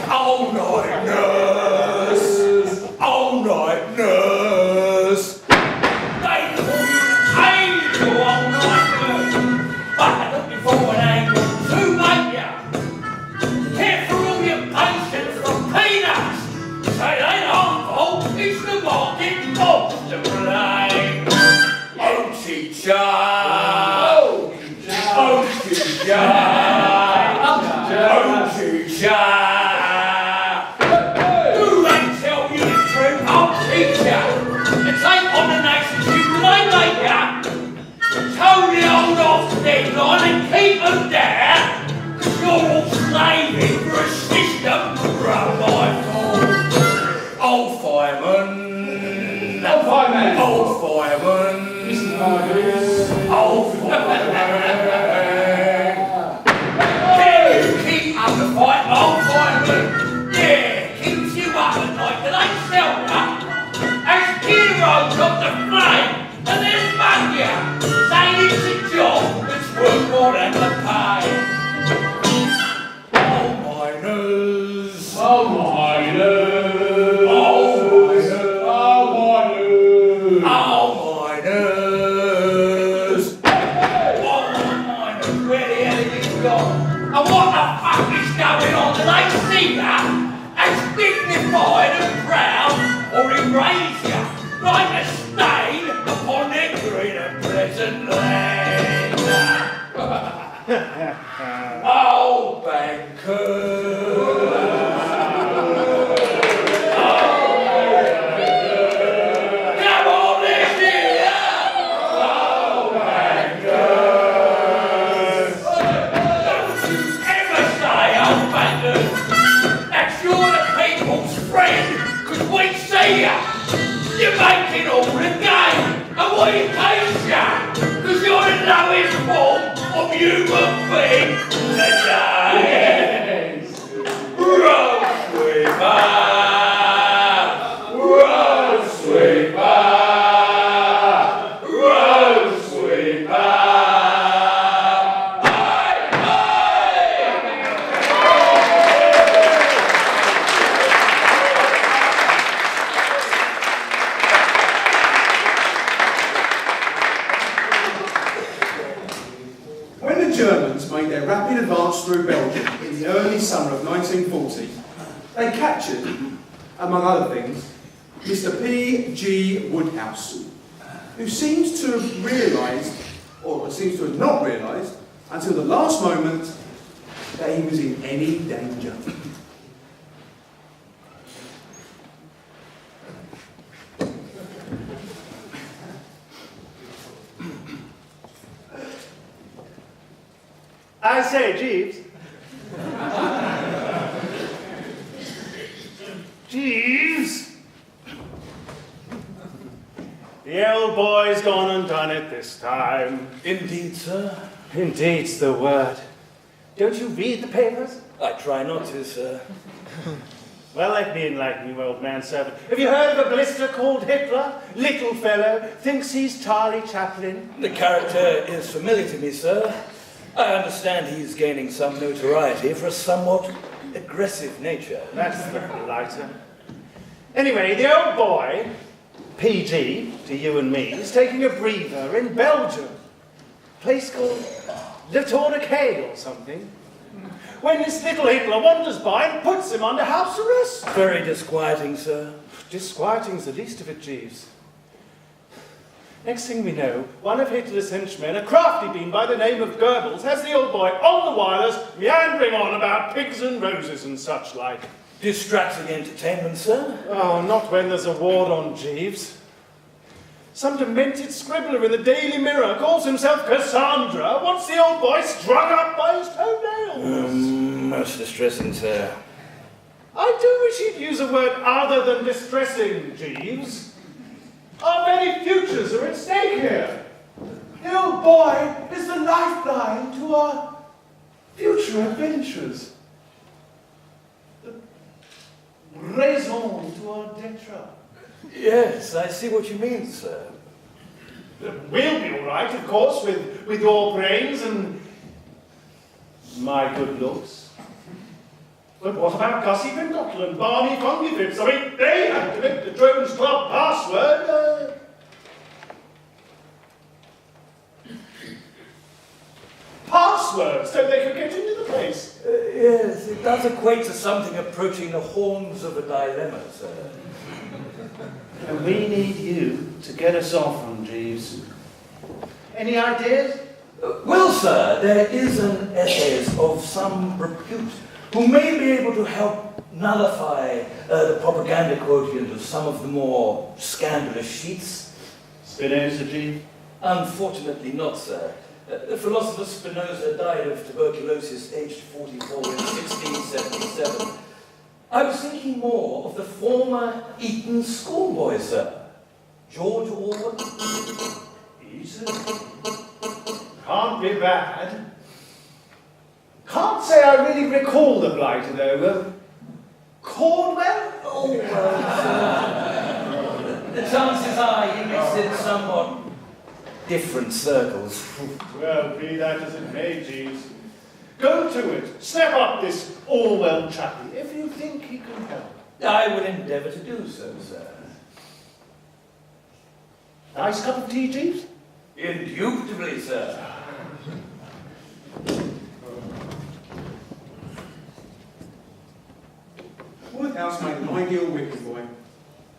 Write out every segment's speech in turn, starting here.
All night, nurse. All night, nurse. They call you an angel all night, nurse. But they're looking for an angel to make ya. Care for all your patients from peanuts. Say they aren't fault, it's the market boss to blame. Oh, teacher. Oh, teacher. Oh, teacher. Do they tell you the truth? Oh, teacher. To take on the nation's humiliator. Toe the old off deadline and keep them there. Cause you're all slaving for a system run by fools. Old fireman. Old fireman. Old fireman. Mr. Fireman. Old fireman. Can you keep up the fight, old fireman? Yeah, keeps you up at night, but they sell ya as heroes of the flame. And there's Mania saying it's a job that's worth more than the pay. Oh, miners. Oh, miners. Oh, miners. Oh, miners. Oh, miners. Oh, miners, where the hell have you gone? And what the fuck is going on? Do they see ya as dignified and proud, or erase ya like a stain upon their green and pleasant land? Oh, bankers. Come on, let's hear ya. Oh, bankers. Don't you ever say, old bankers, that you're the people's friend, cause we see ya. You're making all the game, and we hate ya, cause you're the lowest form of human being today. Road sweeper, road sweeper, road sweeper. Hey, When the Germans made their rapid advance through Belgium in the early summer of 1940, they captured, among other things, Mr. P.G. Woodhouse, who seems to have realised, or seems to have not realised, until the last moment, that he was in any danger. I say, Jeeves. Jeeves! The old boy's gone and done it this time. Indeed, sir. Indeed's the word. Don't you read the papers? I try not to, sir. Well, let me enlighten you, old man servant. Have you heard of a blister called Hitler? Little fellow, thinks he's Charlie Chaplin. The character is familiar to me, sir. I understand he's gaining some notoriety for a somewhat aggressive nature. That's the lighter. Anyway, the old boy, PG, to you and me, is taking a breather in Belgium. A place called Le Tourniquet or something. When this little Hitler wanders by and puts him under house arrest. Very disquieting, sir. Disquieting's the least of it, Jeeves. Next thing we know, one of Hitler's henchmen, a crafty bean by the name of Goebbels, has the old boy on the wireless, meandering on about pigs and roses and such like. Distracting entertainment, sir. Oh, not when there's a war on, Jeeves. Some demented scribbler in the Daily Mirror calls himself Cassandra, wants the old boy strung up by his toenails. Most distressing, sir. I do wish he'd use a word other than distressing, Jeeves. Our very futures are at stake here. The old boy is the lifeline to our future adventures. The raison to our detra. Yes, I see what you mean, sir. We'll be all right, of course, with your brains and my good looks. But what about Gussie Pindockle and Barney Fungifips? I mean, they had to make the Drones Club password. Password, so they could get into the place. Yes, it does equate to something approaching the horns of a dilemma, sir. And we need you to get us off on, Jeeves. Any ideas? Well, sir, there is an essayist of some repute who may be able to help nullify the propaganda quotient of some of the more scandalous sheets. Spinoza, Jeeves? Unfortunately not, sir. The philosopher Spinoza died of tuberculosis aged 44 in 1677. I was thinking more of the former Eton schoolboy, sir. George Orwell. Easy. Can't be bad. Can't say I really recall the blighter, though. Cordwell? Oh, well, sir. The chances are you mixed in somewhat different circles. Well, be that as it may, Jeeves. Go to it. Snap up this Orwell chappie if you think he can help. I will endeavour to do so, sir. Nice cup of tea, Jeeves? Indubitably, sir. Woodhouse made an ideal whipping boy,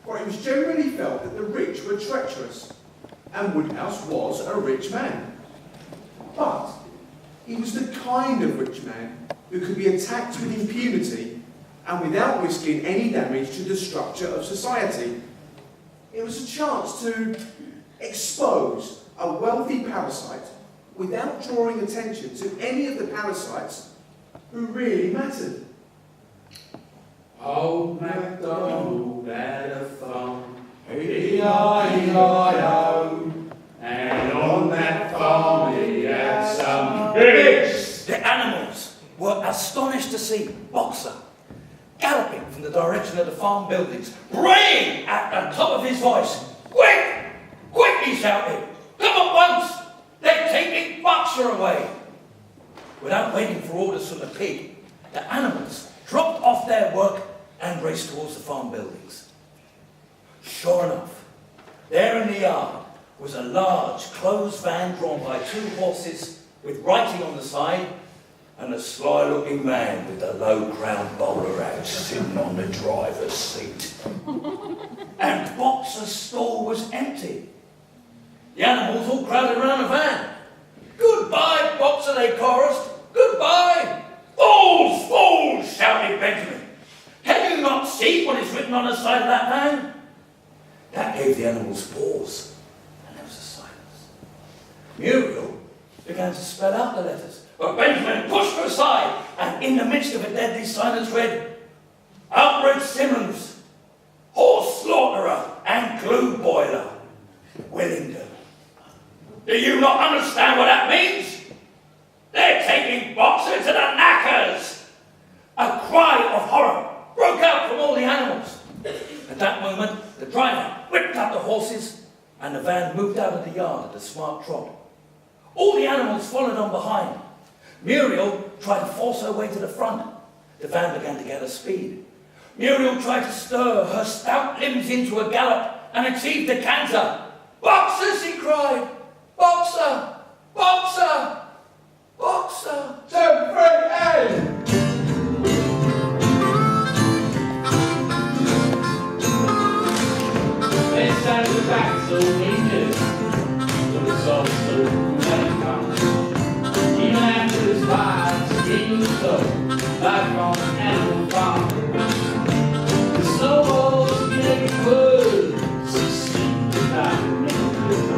for it was generally felt that the rich were treacherous, and Woodhouse was a rich man. But he was the kind of rich man who could be attacked with impunity and without risking any damage to the structure of society. It was a chance to expose a wealthy parasite without drawing attention to any of the parasites who really mattered. Old MacDonald had a farm, E-I-E-I-O, and on that farm he had some pigs. The animals were astonished to see Boxer galloping from the direction of the farm buildings, braying at the top of his voice. Quick! Quick, he shouted. Come at once! They're taking Boxer away. Without waiting for orders from the pig, the animals dropped off their work and raced towards the farm buildings. Sure enough, there in the yard was a large closed van drawn by 2 horses with writing on the side and a sly-looking man with a low-crowned bowler hat sitting on the driver's seat. And Boxer's stall was empty. The animals all crowded around the van. Goodbye, Boxer, they chorused. Goodbye. Fools, fools, shouted Benjamin. Can you not see what is written on the side of that van? That gave the animals pause, and there was a silence. Muriel began to spell out the letters, but Benjamin pushed her aside, and in the midst of a deadly silence read, Alfred Simmons, horse slaughterer and glue boiler, Willingdon. Do you not understand what that means? They're taking Boxer to the knackers! A cry of horror broke out from all the animals. At that moment, the driver whipped up the horses, and the van moved out of the yard at a smart trot. All the animals followed on behind. Muriel tried to force her way to the front. The van began to gather speed. Muriel tried to stir her stout limbs into a gallop and achieved a canter. Boxer, she cried! Boxer! Boxer! Boxer! 2, 3, and... This time the back so we do, but it's also melancholy. Even after this fight, screaming so, like on an animal farm. The snowballs getting wood, so sleep without remembering.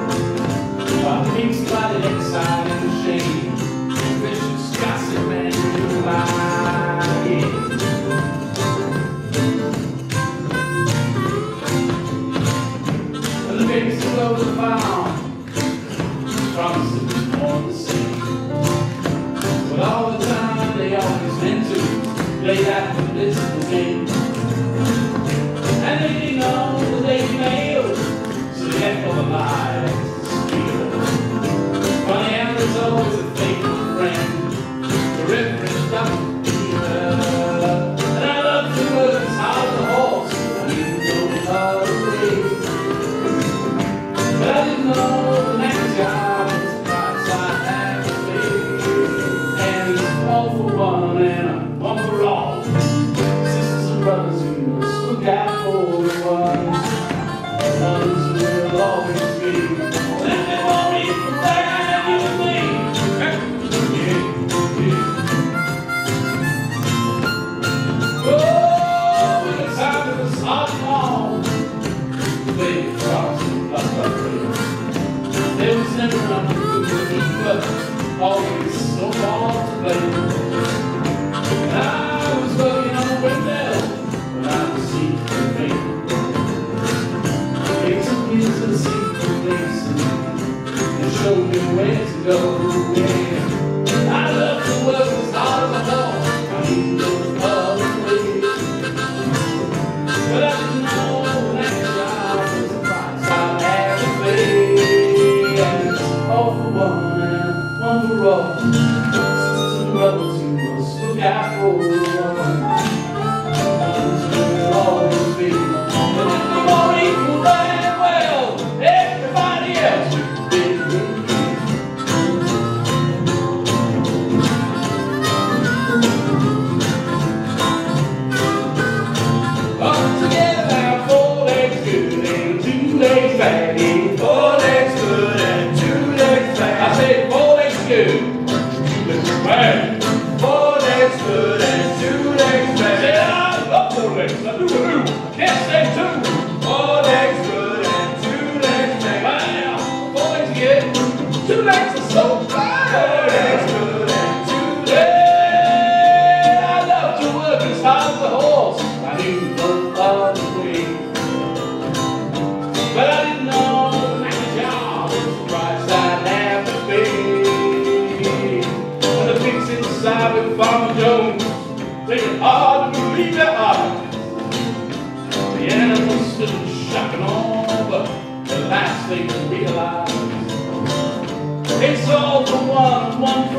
While pigs spotted inside in the shade, vicious gossip man in the light.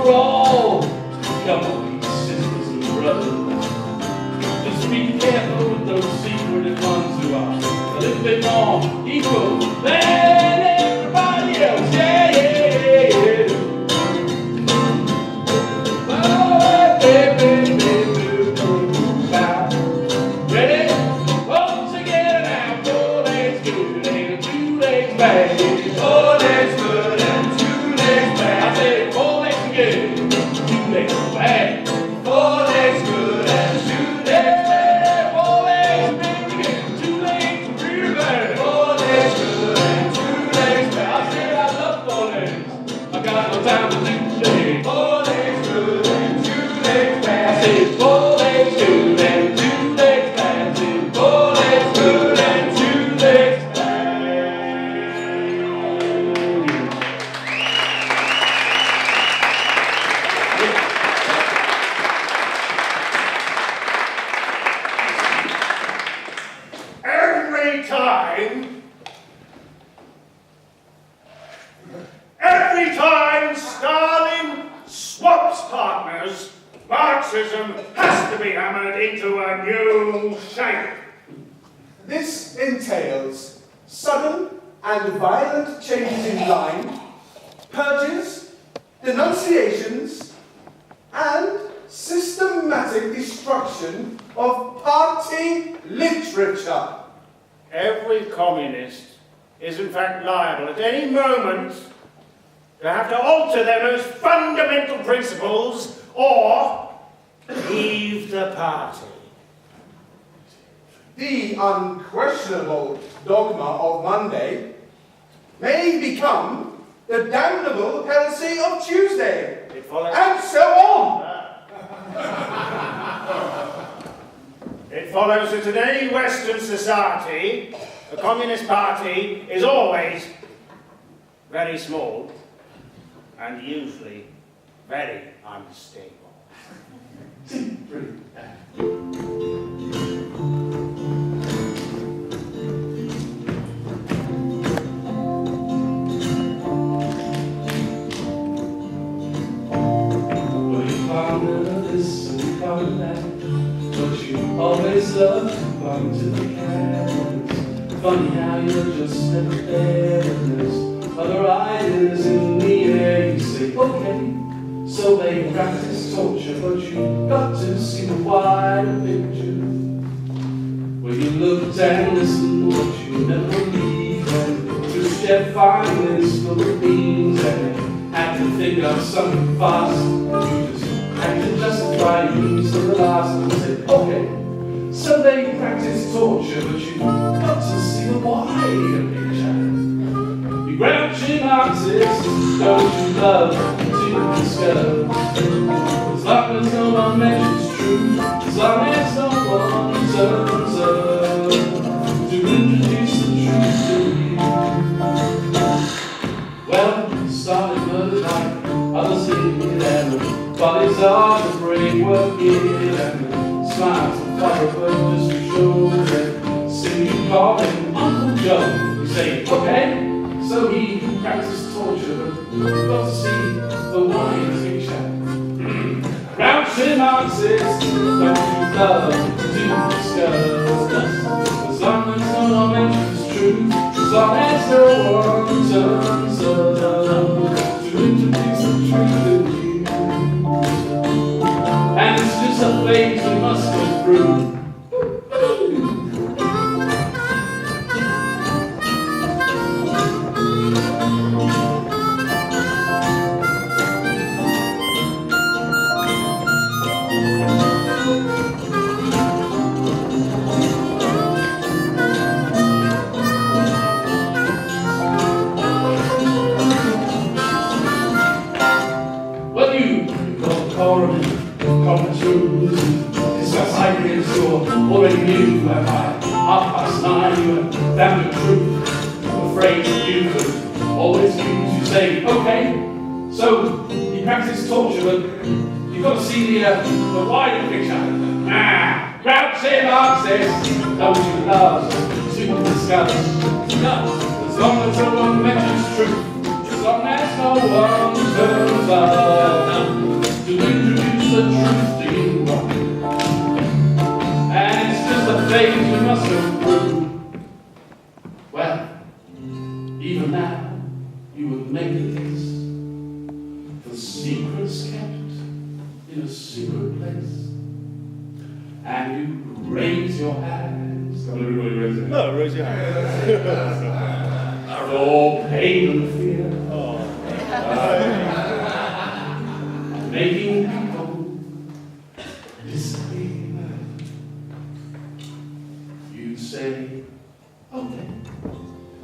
for all. Come on, sisters and brothers. Just be careful with those secretive ones who are a little bit more equal than everybody else. Yeah, yeah, yeah, yeah. Oh, baby, baby, ready? All together now. 4 legs good and 2 legs bad. 4 legs good and 2 legs bad. I said 4 legs good, 2 legs bad. 4 legs good and 2 legs bad. 4 legs big, 2 legs real bad. 4 legs good and 2 legs bad. I said I love 4 legs. I got no time to do today. 4 legs good and 2 legs bad. I said 4 legs good and 2 legs bad. I said 4 legs good and 2 legs bad. Every time Stalin swaps partners, Marxism has to be hammered into a new shape. This entails sudden and violent changes in line, purges, denunciations, and systematic destruction of party literature. Every communist is in fact liable at any moment to have to alter their most fundamental principles or leave the party. The unquestionable dogma of Monday may become the damnable heresy of Tuesday, It follows, and so on. it follows that in any Western society, the Communist Party is always very small and usually very unstable. Well, you found this and you found that, but you always love to come to the cans. Funny how you're just never there when there's other ideas in the air. You say, okay, so they practice torture, but you got to see the wider picture. Where you looked and listened, but you never believed, and just yet find this full of beans, and had to think of something fast. You just had to justify your means to the last, and said, okay, so they practice torture, but you got to see the wider picture. You grouchy Marxists, don't you love to discuss? As long as no one mentions truth, as long as no one turns up to introduce the truth to you. Well, you started murder like others did, and the bodies of the brain working, and the smiles of firebird just to show that. So you call him Uncle Joe. You say, okay, so he practiced torture, but you've got to see the wider picture. Grouchy Marxists, don't you love to discuss? As long as no one mentions truth, as long as no one turns up to introduce the truth to you. And it's just a phase we must go through. Already knew that by 9:30 you had found the truth. Afraid that you could always use. You say, okay, so you practice torture, but you've got to see the wider picture. Grouchy Marxists, don't you love to discuss? As long as no one mentions truth, as long as no one turns up. days we must go through. Well, even now, you would make a list for secrets kept in a secret place. And you raise your hands. Come on, everybody raise your hands. No, raise your hand. For pain and fear. Making people disappear. You say, okay.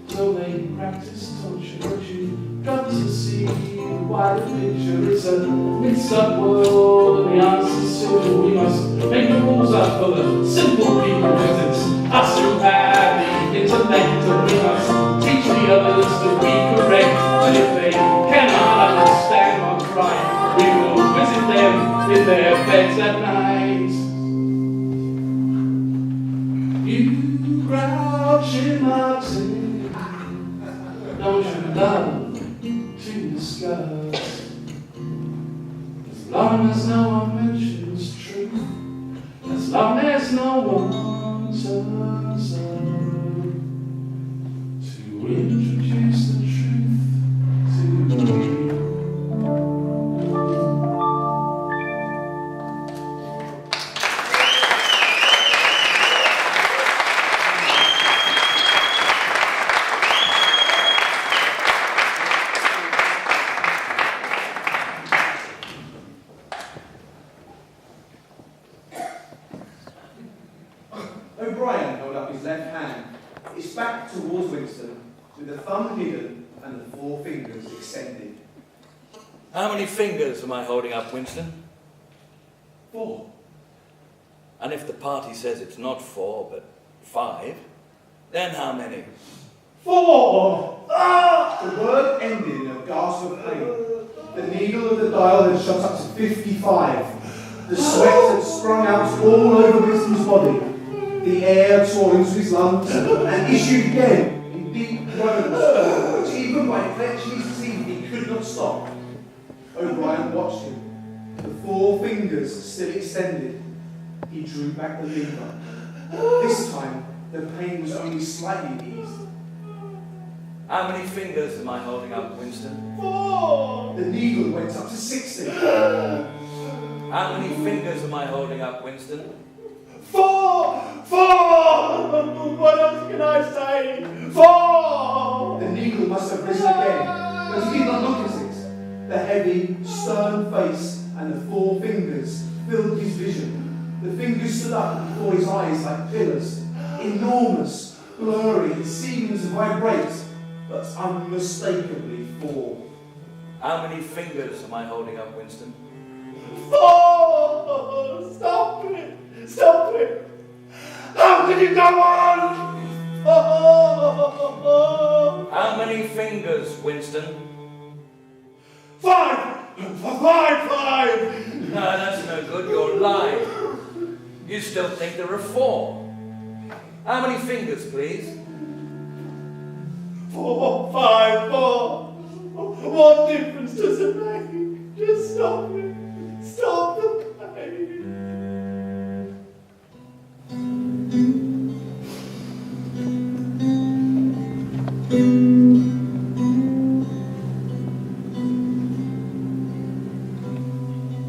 So they practice torture, but you got to see why the picture is a mixed-up world, and the answer's simple. We must make the rules up for the simple people, because it's us who have the intellect, and we must teach the others to be correct. And if they cannot understand what's right, we will visit them in their beds at night. You grouchy Martin, don't you love to discuss? As long as no one mentions truth, as long as no one turns up to introduce the truth to you. O'Brien held up his left hand, his back towards Winston, with the thumb hidden and the four fingers extended. How many fingers am I holding up, Winston? 4. And if the party says it's not 4, but 5, then how many? 4! Ah! The word ended in a gasp of pain. The needle of the dial had shot up to 55. The sweat had sprung out all over Winston's body. The air tore into his lungs and issued again in deep groans, which even by clenching his teeth he could not stop. O'Brien watched him. The 4 fingers still extended. He drew back the lever. This time, the pain was only slightly eased. How many fingers am I holding up, Winston? 4! The needle went up to 60. How many fingers am I holding up, Winston? 4! What else can I say? 4! The needle must have risen again, but he did not look at it. The heavy, stern face and the 4 fingers filled his vision. The fingers stood up before his eyes like pillars, enormous, blurry, seeming to vibrate, but unmistakably 4. How many fingers am I holding up, Winston? 4! Stop it! Stop it! How can you go on? How many fingers, Winston? 5! No, that's no good. You're lying. You still think there are 4. How many fingers, please? 4, 5, 4. What difference does it make? Just stop it. Stop the pain.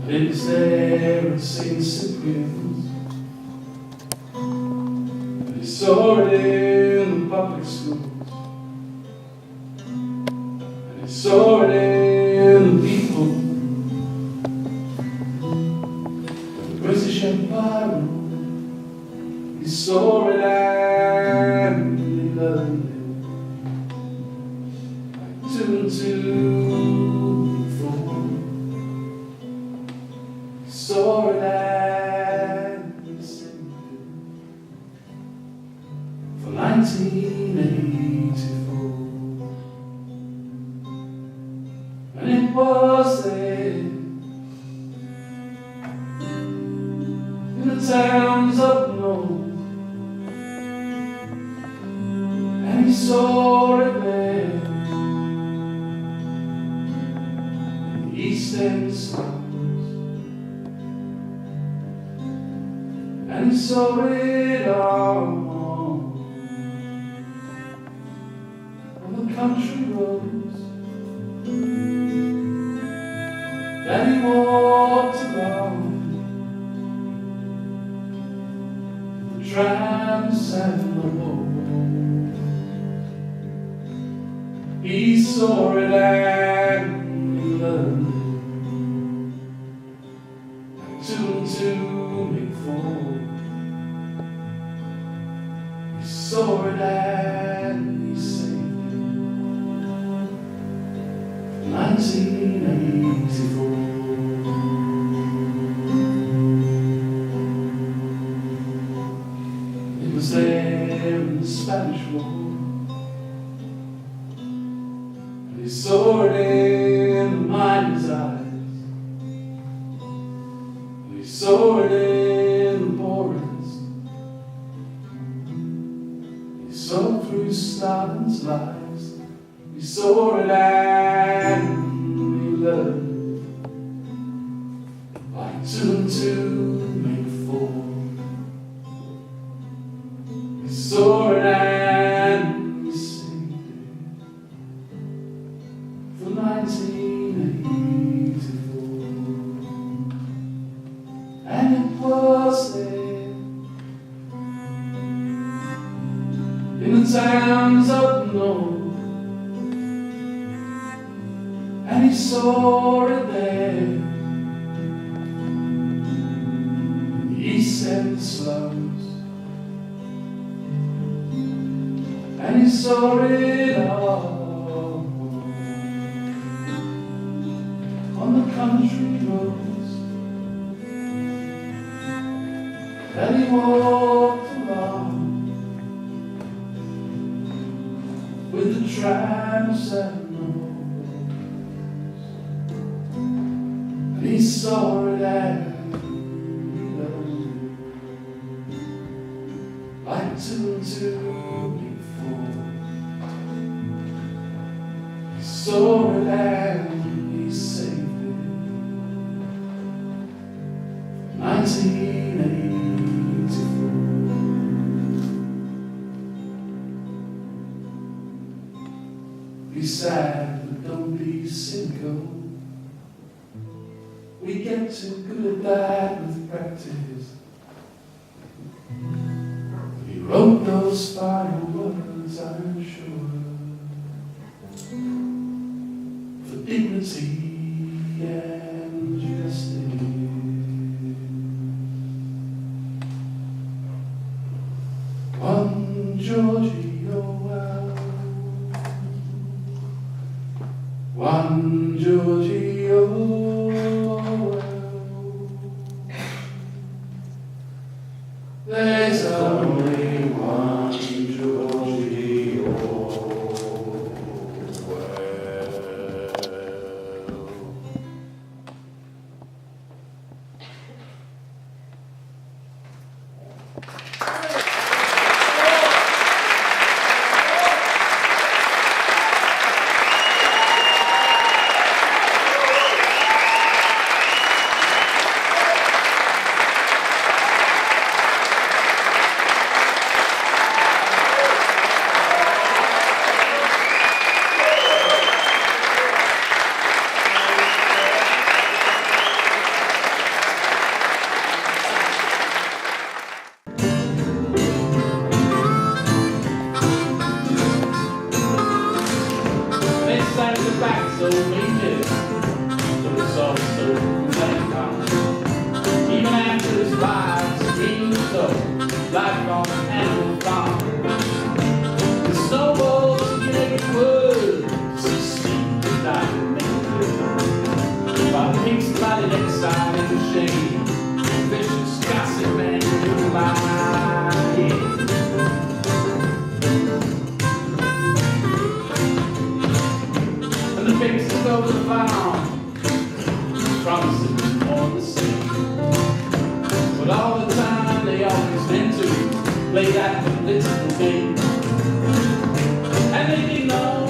It was there at St. Cyprian's, and he saw it in the public schools, and he saw it in the people, the British Empire. He saw it and he loved it, like 2 and 2 4. Saw it and he sent it for 1984, and it was there in the towns up north, and he saw it there in the East End slums. And he saw it all roads that he walked along, the trams and the walls. He saw it and he learned it, to make fall. He saw it and he saved it. 1984. It was there in the Spanish War. And he saw it in the miner's eyes. And he saw it in the boreans. He saw through Stalin's lies. He saw it and he learned. Like 2 and 2 make 4. He saw it and he saved it for 1984. And it was there in the towns up north. And he saw it there in the east end slums. And he saw it all on the country roads that he walked along with the trams and the walls. And he saw it and he learned like 2 and 2 make 4. He saw it and he saved it. 1984. Be sad, but don't be cynical. We get too good at that with practice. He wrote those final words, I'm sure, for dignity and justice. One Georgie Orwell, one Georgie Orwell. There's only one Georgie Orwell. Play that political game, and they didn't know